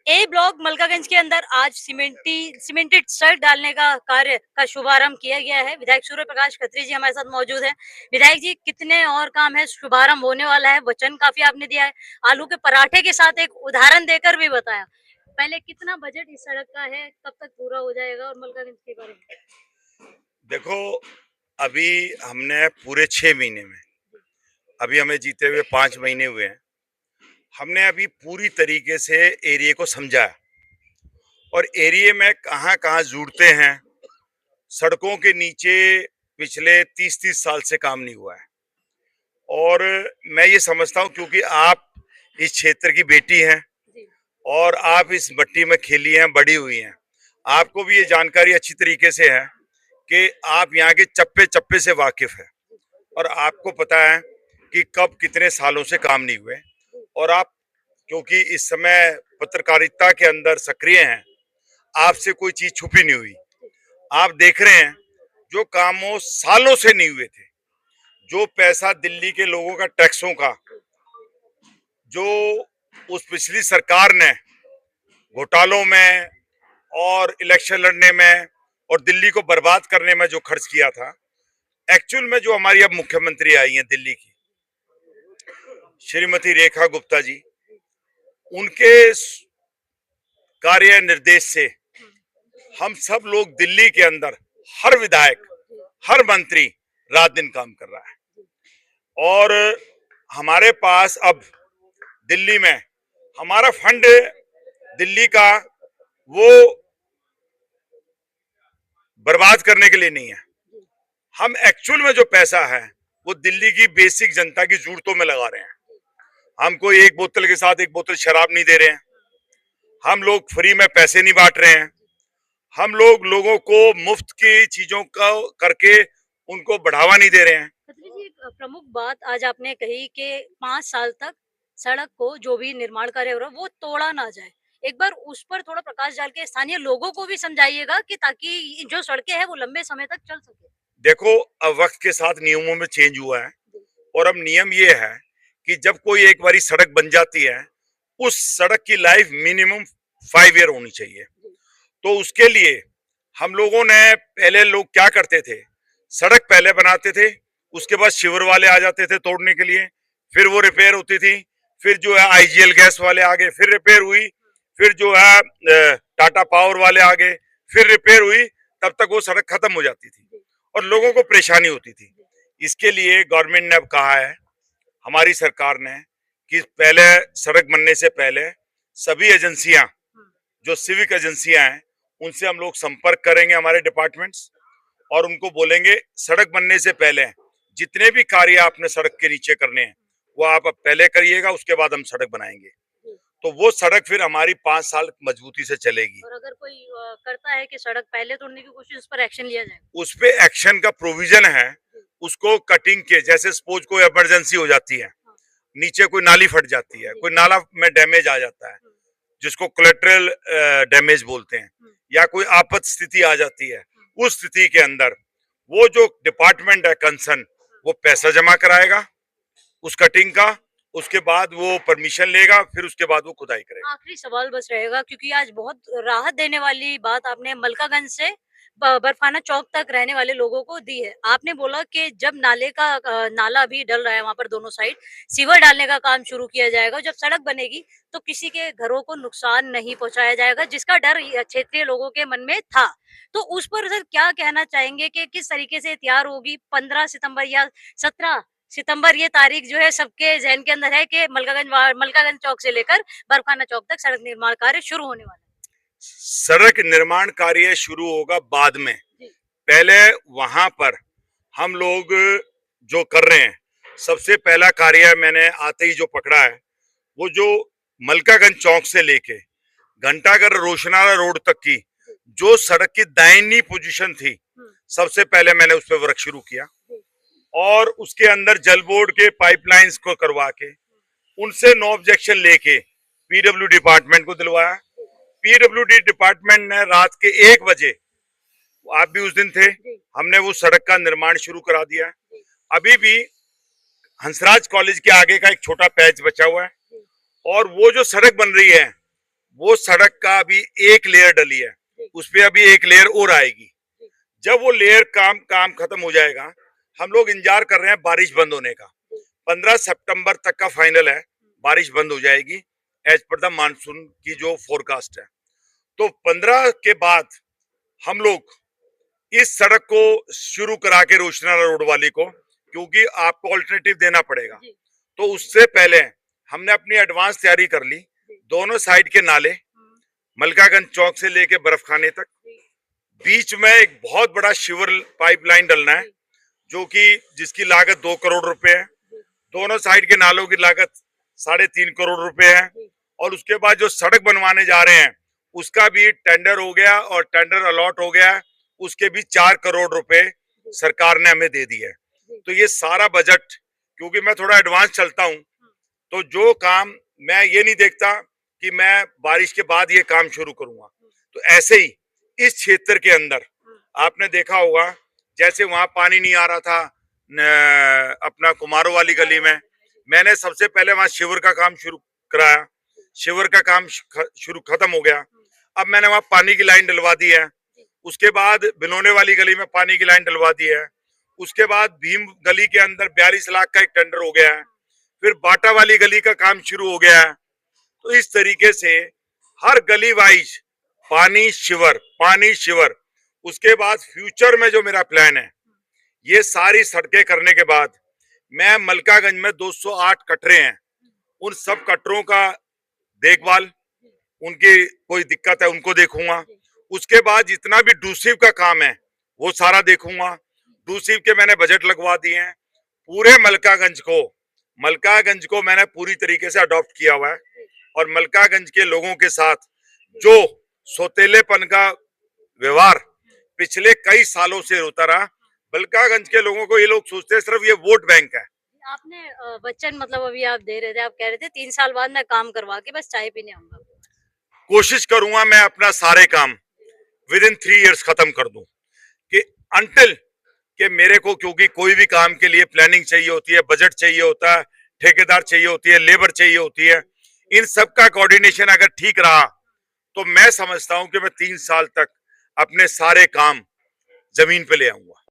ए block Malkaganj के अंदर आज सीमेंटेड सड़क डालने का कार्य का शुभारंभ किया गया है। विधायक सूर्य प्रकाश खत्री जी हमारे साथ मौजूद हैं। विधायक जी, कितने और काम है, शुभारंभ होने वाला है, वचन काफी आपने दिया है, आलू के पराठे के साथ एक उदाहरण देकर भी बताया। पहले कितना बजट इस सड़क का है, कब तक पूरा हो जाएगा, और मलकागंज के बारे में? देखो, अभी हमने पूरे 6 महीने में, अभी हमें जीते हुए 5 महीने हुए हैं। हमने अभी पूरी तरीके से एरिया को समझा है और एरिया में कहाँ कहाँ जुड़ते हैं। सड़कों के नीचे पिछले 30-30 साल से काम नहीं हुआ है और मैं ये समझता हूँ क्योंकि आप इस क्षेत्र की बेटी हैं और आप इस मट्टी में खेली हैं, बड़ी हुई हैं, आपको भी ये जानकारी अच्छी तरीके से है कि आप यहाँ के चप्पे चप्पे से वाकिफ है और आपको पता है कि कब कितने सालों से काम नहीं हुए। और आप क्योंकि इस समय पत्रकारिता के अंदर सक्रिय हैं, आपसे कोई चीज छुपी नहीं हुई। आप देख रहे हैं जो कामों सालों से नहीं हुए थे, जो पैसा दिल्ली के लोगों का टैक्सों का, जो उस पिछली सरकार ने घोटालों में और इलेक्शन लड़ने में और दिल्ली को बर्बाद करने में जो खर्च किया था, एक्चुअल में जो हमारी अब मुख्यमंत्री आई हैं दिल्ली की, श्रीमती रेखा गुप्ता जी, उनके कार्य निर्देश से हम सब लोग दिल्ली के अंदर, हर विधायक, हर मंत्री रात दिन काम कर रहा है और हमारे पास अब दिल्ली में हमारा फंड दिल्ली का वो बर्बाद करने के लिए नहीं है। हम एक्चुअल में जो पैसा है वो दिल्ली की बेसिक जनता की जरूरतों में लगा रहे हैं। हम कोई एक बोतल के साथ एक बोतल शराब नहीं दे रहे हैं, हम लोग फ्री में पैसे नहीं बांट रहे हैं, हम लोग लोगों को मुफ्त की चीजों का करके उनको बढ़ावा नहीं दे रहे हैं। खत्री जी, एक प्रमुख बात आज आपने कही कि 5 साल तक सड़क को, जो भी निर्माण कार्य हो रहा है, वो तोड़ा ना जाए। एक बार उस पर थोड़ा प्रकाश डाल के स्थानीय लोगों को भी समझाइएगा कि ताकि जो सड़कें हैं वो लंबे समय तक चल सके। देखो, अब वक्त के साथ नियमों में चेंज हुआ है और अब नियम ये है कि जब कोई एक बारी सड़क बन जाती है, उस सड़क की लाइफ मिनिमम 5 ईयर होनी चाहिए। तो उसके लिए हम लोगों ने, पहले लोग क्या करते थे, सड़क पहले बनाते थे, उसके बाद शिविर वाले आ जाते थे तोड़ने के लिए, फिर वो रिपेयर होती थी, फिर जो है आईजीएल गैस वाले आ गए, फिर रिपेयर हुई, फिर जो है टाटा पावर वाले आ गए, फिर रिपेयर हुई, तब तक वो सड़क खत्म हो जाती थी और लोगों को परेशानी होती थी। इसके लिए गवर्नमेंट ने अब कहा है, हमारी सरकार ने, कि पहले सड़क बनने से पहले सभी एजेंसियां, जो सिविक एजेंसियां हैं, उनसे हम लोग संपर्क करेंगे, हमारे डिपार्टमेंट्स, और उनको बोलेंगे सड़क बनने से पहले जितने भी कार्य आपने सड़क के नीचे करने हैं वो आप अब पहले करिएगा, उसके बाद हम सड़क बनाएंगे। तो वो सड़क फिर हमारी 5 साल मजबूती से चलेगी। और अगर कोई करता है कि सड़क पहले तोड़ने की कोशिश, उस पर एक्शन लिया जाएगा। उस पे एक्शन का प्रोविजन है। उसको कटिंग के, जैसे सपोज कोई इमरजेंसी हो जाती है, नीचे कोई नाली फट जाती है, कोई नाला में डैमेज आ जाता है, जिसको कोलेटरल डैमेज बोलते हैं, या कोई आपात स्थिति आ जाती है, उस स्थिति के अंदर वो जो डिपार्टमेंट है कंसर्न, वो पैसा जमा कराएगा उस कटिंग का, उसके बाद वो परमिशन लेगा, फिर उसके बाद वो खुदाई करेगा। आखिरी सवाल बस रहेगा, क्योंकि आज बहुत राहत देने वाली बात आपने मलकागंज से बरफाना चौक तक रहने वाले लोगों को दी है। आपने बोला कि जब नाले का नाला भी डल रहा है वहां पर दोनों साइड, सीवर डालने का काम शुरू किया जाएगा। जब सड़क बनेगी तो किसी के घरों को नुकसान नहीं पहुंचाया जाएगा, जिसका डर क्षेत्रीय लोगों के मन में था। तो उस पर सर क्या कहना चाहेंगे कि किस तरीके से तैयार होगी 15 सितंबर या 17 सितंबर, ये तारीख जो है सबके जहन के अंदर है कि मलकागंज चौक से लेकर बरफाना चौक तक सड़क निर्माण कार्य शुरू होने वाला सड़क निर्माण कार्य शुरू होगा बाद में। है। पहले वहां पर हम लोग जो कर रहे हैं, सबसे पहला कार्य मैंने आते ही जो पकड़ा है, वो जो मलकागंज चौक से लेके घंटाघर रोशनारा रोड तक की जो सड़क की दाहिनी पोजीशन थी, सबसे पहले मैंने उस पर वर्क शुरू किया और उसके अंदर जल बोर्ड के पाइपलाइंस को करवा के उनसे नो ऑब्जेक्शन लेके पीडब्ल्यू डिपार्टमेंट को दिलवाया। पीडब्ल्यूडी डिपार्टमेंट ने रात के 1 बजे, आप भी उस दिन थे, हमने वो सड़क का निर्माण शुरू करा दिया है। अभी भी हंसराज कॉलेज के आगे का एक छोटा पैच बचा हुआ है और वो जो सड़क बन रही है वो सड़क का अभी एक लेयर डली है, उस पे अभी एक लेयर और आएगी। जब वो लेयर काम खत्म हो जाएगा, हम लोग इंतजार कर रहे हैं बारिश बंद होने का। 15 सितंबर तक का फाइनल है, बारिश बंद हो जाएगी एज पर द मानसून की जो फोरकास्ट है। तो 15 के बाद हम लोग इस सड़क को शुरू करा के रोशनारा रोड वाली को, क्योंकि आपको ऑल्टरनेटिव देना पड़ेगा, तो उससे पहले हमने अपनी एडवांस तैयारी कर ली। दोनों साइड के नाले, मलकागंज चौक से लेके बर्फखाने तक, बीच में एक बहुत बड़ा शिवर पाइपलाइन डलना है, जो कि जिसकी लागत 2 करोड़ रुपए है। दोनों साइड के नालों की लागत 3.5 करोड़ रुपए है। और उसके बाद जो सड़क बनवाने जा रहे हैं उसका भी टेंडर हो गया और टेंडर अलॉट हो गया है, उसके भी 4 करोड़ रुपए सरकार ने हमें दे दिए है। तो ये सारा बजट, क्योंकि मैं थोड़ा एडवांस चलता हूँ, तो जो काम मैं ये नहीं देखता कि मैं बारिश के बाद ये काम शुरू करूंगा। तो ऐसे ही इस क्षेत्र के अंदर आपने देखा होगा, जैसे वहां पानी नहीं आ रहा था अपना कुमारों वाली गली में, मैंने सबसे पहले वहां शिविर का काम शुरू कराया। शिविर का काम शुरू खत्म हो गया, अब मैंने वहां पानी की लाइन डलवा दी है। उसके बाद बिनोने वाली गली में पानी की लाइन डलवा दी है। उसके बाद भीम गली के अंदर 42 लाख का एक टेंडर हो गया है। फिर बाटा वाली गली का काम शुरू हो गया है। तो इस तरीके से हर गली वाइज पानी शिवर। उसके बाद फ्यूचर में जो मेरा प्लान है, ये सारी सड़कें करने के बाद मैं मलकागंज में 208 कटरे हैं, उन सब कटरों का देखभाल, उनकी कोई दिक्कत है उनको देखूंगा। उसके बाद जितना भी डूसिव का काम है वो सारा देखूंगा। डूसिव के मैंने बजट लगवा दिए हैं। पूरे मलकागंज को मैंने पूरी तरीके से अडॉप्ट किया हुआ है। और मलकागंज के लोगों के साथ जो सौतेलेपन का व्यवहार पिछले कई सालों से होता रहा, मलकागंज के लोगों को ये लोग सोचते हैं सिर्फ ये वोट बैंक है। आपने वचन मतलब अभी आप दे रहे थे, आप कह रहे थे 3 साल बाद मैं काम करवा के बस चाय पीने आऊंगा। कोशिश करूंगा मैं अपना सारे काम विद इन 3 इयर्स खत्म कर दूं, कि अनटिल कि मेरे को, क्योंकि कोई भी काम के लिए प्लानिंग चाहिए होती है, बजट चाहिए होता है, ठेकेदार चाहिए होती है, लेबर चाहिए होती है, इन सब का कोऑर्डिनेशन अगर ठीक रहा तो मैं समझता हूं कि मैं 3 साल तक अपने सारे काम जमीन पे ले आऊंगा।